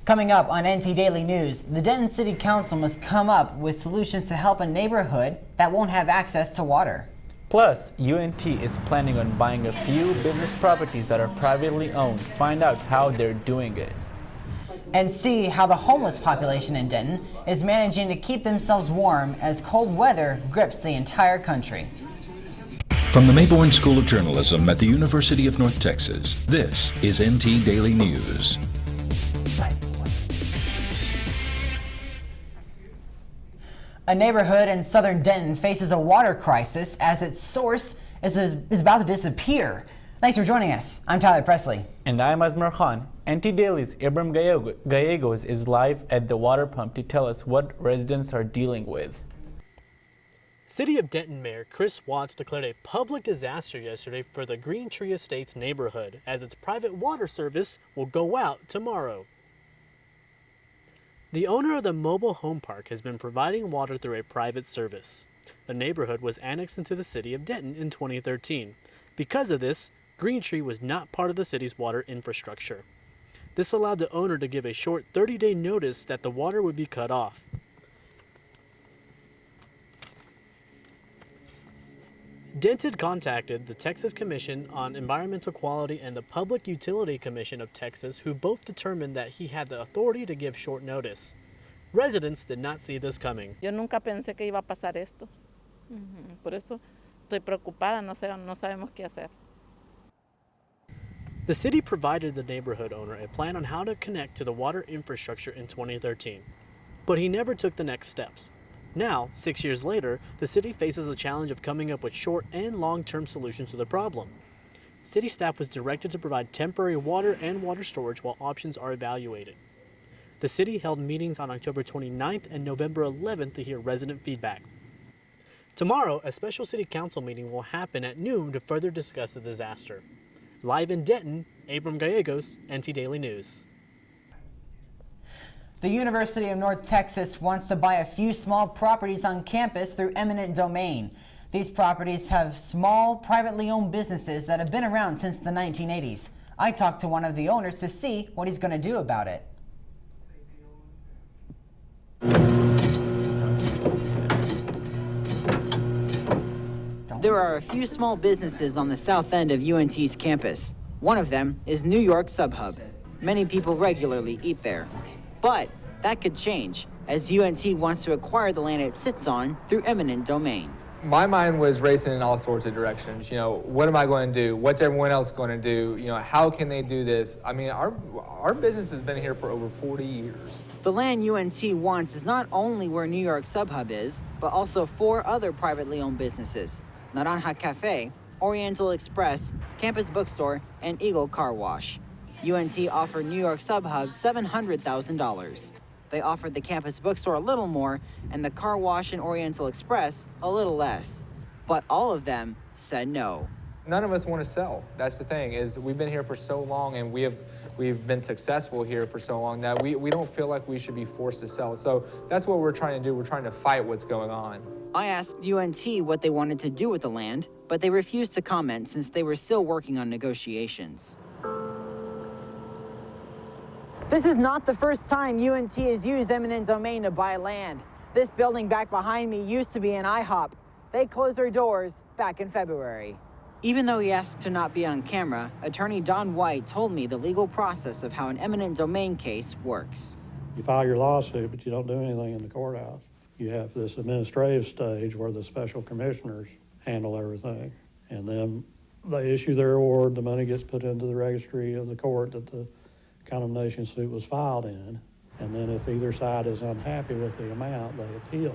Coming up on NT Daily News, the Denton City Council must come up with solutions to help a neighborhood that won't have access to water. Plus, UNT is planning on buying a few business properties that are privately owned. Find out how they're doing it. And see how the homeless population in Denton is managing to keep themselves warm as cold weather grips the entire country. From the Mayborn School of Journalism at the University of North Texas, this is NT Daily News. A neighborhood in southern Denton faces a water crisis as its source is about to disappear. Thanks for joining us. I'm Tyler Presley. And I'm Asmar Khan. NT Daily's Abram Gallegos is live at the water pump to tell us what residents are dealing with. City of Denton Mayor Chris Watts declared a public disaster yesterday for the Green Tree Estates neighborhood as its private water service will go out tomorrow. The owner of the mobile home park has been providing water through a private service. The neighborhood was annexed into the city of Denton in 2013. Because of this, Green Tree was not part of the city's water infrastructure. This allowed the owner to give a short 30-day notice that the water would be cut off. Denton contacted the Texas Commission on Environmental Quality and the Public Utility Commission of Texas, who both determined that he had the authority to give short notice. Residents did not see this coming. Yo nunca pensé que iba a pasar esto. Por eso estoy preocupada, no sabemos qué hacer. The city provided the neighborhood owner a plan on how to connect to the water infrastructure in 2013, but he never took the next steps. Now, 6 years later, the city faces the challenge of coming up with short and long-term solutions to the problem. City staff was directed to provide temporary water and water storage while options are evaluated. The city held meetings on October 29th and November 11th to hear resident feedback. Tomorrow, a special city council meeting will happen at noon to further discuss the disaster. Live in Denton, Abram Gallegos, NT Daily News. The University of North Texas wants to buy a few small properties on campus through eminent domain. These properties have small, privately owned businesses that have been around since the 1980s. I talked to one of the owners to see what he's going to do about it. There are a few small businesses on the south end of UNT's campus. One of them is New York Subhub. Many people regularly eat there. But that could change, as UNT wants to acquire the land it sits on through eminent domain. My mind was racing in all sorts of directions. You know, what am I going to do? What's everyone else going to do? You know, how can they do this? I mean, our business has been here for over 40 years. The land UNT wants is not only where New York Subhub is, but also 4 other privately owned businesses: Naranja Cafe, Oriental Express, Campus Bookstore, and Eagle Car Wash. UNT offered New York Subhub $700,000. They offered the Campus Bookstore a little more, and the Car Wash and Oriental Express a little less. But all of them said no. None of us want to sell. That's the thing, is we've been here for so long, and we've been successful here for so long that we don't feel like we should be forced to sell. So that's what we're trying to do. We're trying to fight what's going on. I asked UNT what they wanted to do with the land, but they refused to comment since they were still working on negotiations. This is not the first time UNT has used eminent domain to buy land. This building back behind me used to be an IHOP. They closed their doors back in February. Even though he asked to not be on camera, attorney Don White told me the legal process of how an eminent domain case works. You file your lawsuit, but you don't do anything in the courthouse. You have this administrative stage where the special commissioners handle everything. And then they issue their award, the money gets put into the registry of the court that the condemnation suit was filed in, and then if either side is unhappy with the amount, they appeal.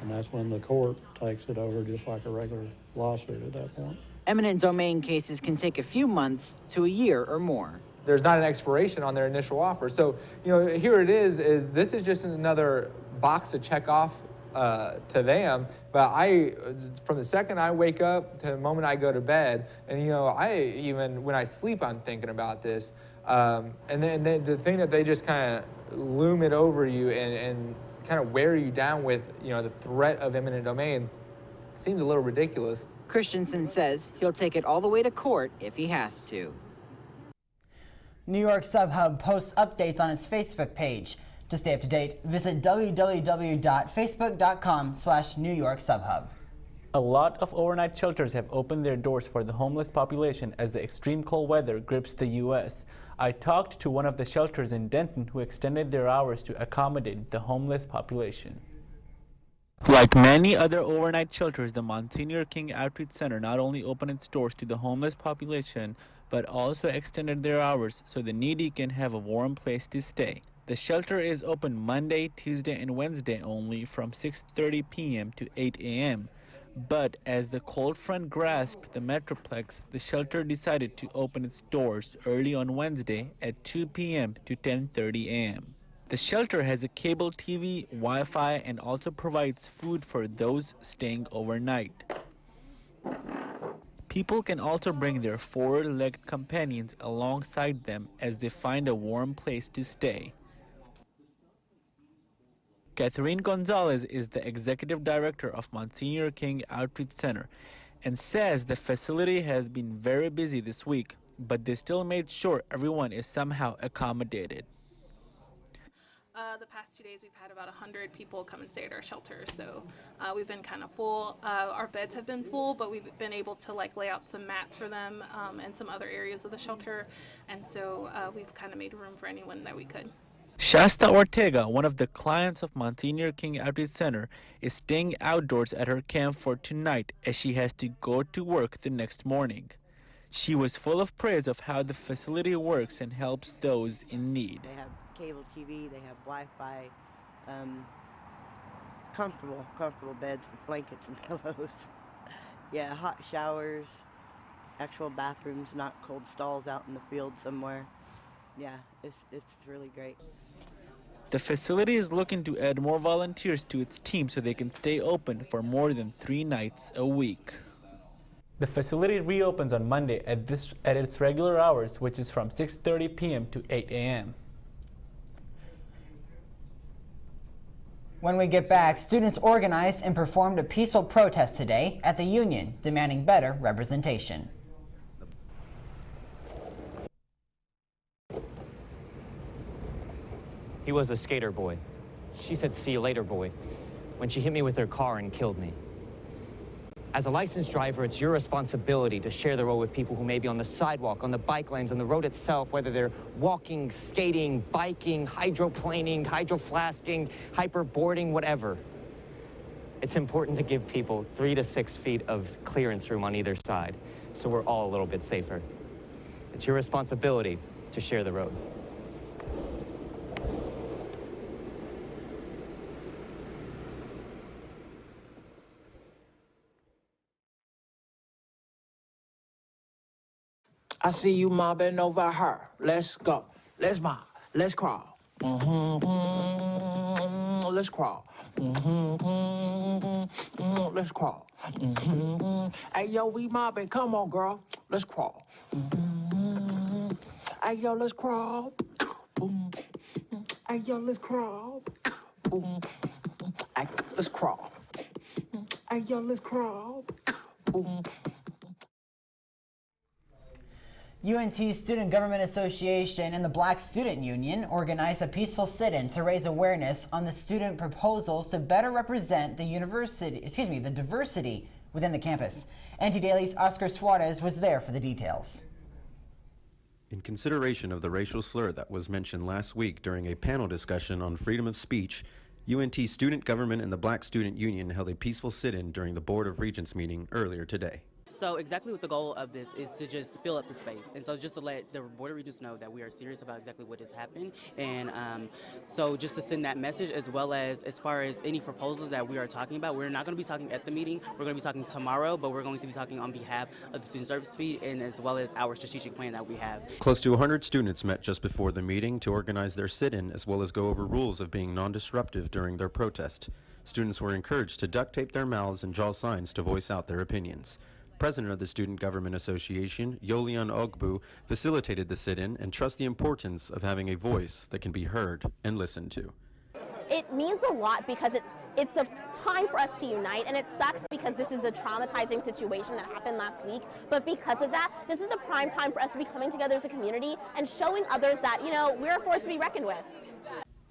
And that's when the court takes it over just like a regular lawsuit at that point. Eminent domain cases can take a few months to a year or more. There's not an expiration on their initial offer. So, you know, here it is this is just another box to check off to them. But from the second I wake up to the moment I go to bed, and, you know, even when I sleep, I'm thinking about this. And then the thing that they just kind of loom it over you and kind of wear you down with, you know, the threat of eminent domain seems a little ridiculous. Christensen says he'll take it all the way to court if he has to. New York SubHub posts updates on its Facebook page. To stay up to date, visit www.facebook.com/New York SubHub. A lot of overnight shelters have opened their doors for the homeless population as the extreme cold weather grips the U.S. I talked to one of the shelters in Denton who extended their hours to accommodate the homeless population. Like many other overnight shelters, the Monsignor King Outreach Center not only opened its doors to the homeless population, but also extended their hours so the needy can have a warm place to stay. The shelter is open Monday, Tuesday, and Wednesday only from 6:30 p.m. to 8 a.m. But as the cold front grasped the Metroplex, the shelter decided to open its doors early on Wednesday at 2 p.m. to 10:30 a.m. The shelter has a cable TV, Wi-Fi, and also provides food for those staying overnight. People can also bring their four-legged companions alongside them as they find a warm place to stay. Catherine Gonzalez is the executive director of Monsignor King Outreach Center and says the facility has been very busy this week, but they still made sure everyone is somehow accommodated. The past 2 days we've had about 100 people come and stay at our shelter, so we've been kind of full. Our beds have been full, but we've been able to lay out some mats for them and some other areas of the shelter, and so we've kind of made room for anyone that we could. Shasta Ortega, one of the clients of Monsignor King Outreach Center, is staying outdoors at her camp for tonight as she has to go to work the next morning. She was full of praise of how the facility works and helps those in need. They have cable TV, they have Wi-Fi, comfortable beds with blankets and pillows. Yeah, hot showers, actual bathrooms, not cold stalls out in the field somewhere. Yeah, it's really great. The facility is looking to add more volunteers to its team so they can stay open for more than 3 nights a week. The facility reopens on Monday at its regular hours, which is from 6:30 p.m. to 8 a.m. When we get back, students organized and performed a peaceful protest today at the Union, demanding better representation. He was a skater boy. She said, "See you later, boy," when she hit me with her car and killed me. As a licensed driver, it's your responsibility to share the road with people who may be on the sidewalk, on the bike lanes, on the road itself, whether they're walking, skating, biking, hydroplaning, hydroflasking, hyperboarding, whatever. It's important to give people 3 to 6 feet of clearance room on either side, so we're all a little bit safer. It's your responsibility to share the road. I see you mobbing over her. Let's go. Let's mob. Let's crawl. Let's crawl. Let's crawl. Hey, yo, we mobbing. Come on, girl. Let's crawl. Hey, yo, let's crawl. Hey, yo, let's crawl. Hey, let's crawl. Hey, yo, let's crawl. UNT Student Government Association and the Black Student Union organized a peaceful sit-in to raise awareness on the student proposals to better represent the the diversity within the campus. NT Daily's Oscar Suarez was there for the details. In consideration of the racial slur that was mentioned last week during a panel discussion on freedom of speech, UNT Student Government and the Black Student Union held a peaceful sit-in during the Board of Regents meeting earlier today. So exactly what the goal of this is to just fill up the space. And so just to let the Board of Regents know that we are serious about exactly what has happened. And so just to send that message, as well as far as any proposals that we are talking about, we're not going to be talking at the meeting. We're going to be talking tomorrow, but we're going to be talking on behalf of the student service fee and as well as our strategic plan that we have. Close to 100 students met just before the meeting to organize their sit-in as well as go over rules of being non-disruptive during their protest. Students were encouraged to duct tape their mouths and draw signs to voice out their opinions. President of the Student Government Association, Yolian Ogbu, facilitated the sit-in and stressed the importance of having a voice that can be heard and listened to. It means a lot because it's a time for us to unite, and it sucks because because this is a traumatizing situation that happened last week, but because of that, this is the prime time for us to be coming together as a community and showing others that, you know, we're a force to be reckoned with.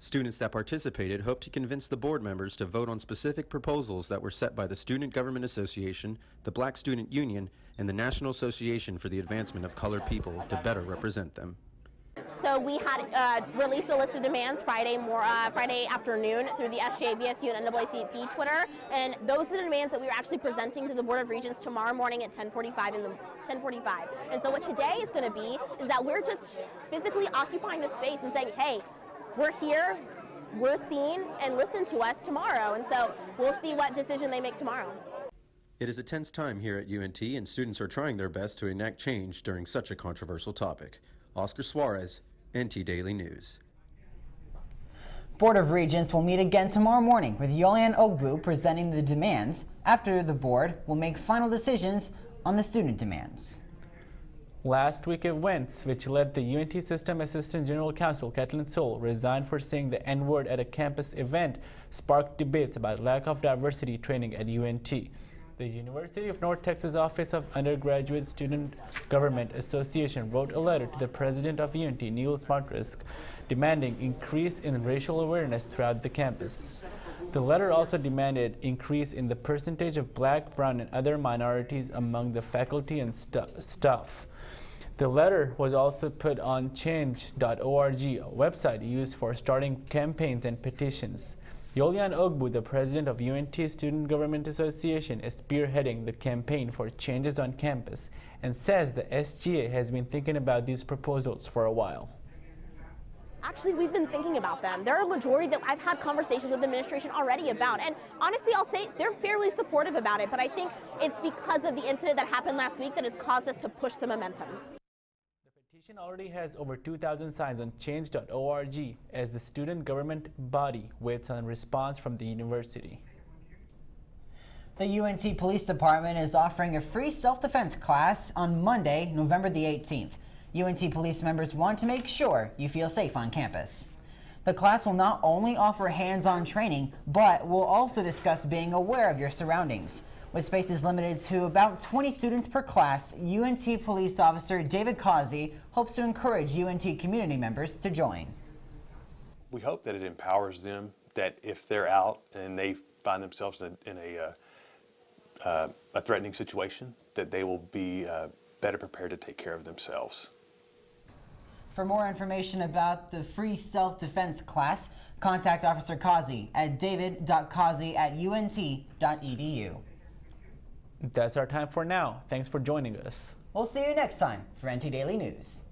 Students that participated hope to convince the board members to vote on specific proposals that were set by the Student Government Association, the Black Student Union, and the National Association for the Advancement of Colored People to better represent them. So we had released a list of demands Friday afternoon through the SJBSU and NAACP Twitter, and those are the demands that we are actually presenting to the Board of Regents tomorrow morning at 10:45 And so what today is going to be is that we're just physically occupying the space and saying, hey, we're here, we're seen, and listen to us tomorrow. And so we'll see what decision they make tomorrow. It is a tense time here at UNT, and students are trying their best to enact change during such a controversial topic. Oscar Suarez, NT Daily News. Board of Regents will meet again tomorrow morning with Yolian Ogbu presenting the demands. After the board will make final decisions on the student demands. Last week events, which led the UNT System Assistant General Counsel Kathleen Soul resign for saying the N-word at a campus event, sparked debates about lack of diversity training at UNT. The University of North Texas Office of Undergraduate Student Government Association wrote a letter to the president of UNT, Neil Smartrisk, demanding increase in racial awareness throughout the campus. The letter also demanded increase in the percentage of Black, brown, and other minorities among the faculty and staff. The letter was also put on change.org, a website used for starting campaigns and petitions. Yolian Ogbu, the president of UNT Student Government Association, is spearheading the campaign for changes on campus and says the SGA has been thinking about these proposals for a while. Actually, we've been thinking about them. There are a majority that I've had conversations with the administration already about, and honestly, I'll say they're fairly supportive about it, but I think it's because of the incident that happened last week that has caused us to push the momentum. The petition already has over 2,000 signs on change.org as the student government body waits on response from the university. The UNT Police Department is offering a free self-defense class on Monday, November the 18th. UNT police members want to make sure you feel safe on campus. The class will not only offer hands-on training, but will also discuss being aware of your surroundings. With spaces limited to about 20 students per class, UNT police officer David Causey hopes to encourage UNT community members to join. We hope that it empowers them, that if they're out and they find themselves in a threatening situation, that they will be better prepared to take care of themselves. For more information about the free self-defense class, contact Officer Causey at david.causey@unt.edu. That's our time for now. Thanks for joining us. We'll see you next time for NT Daily News.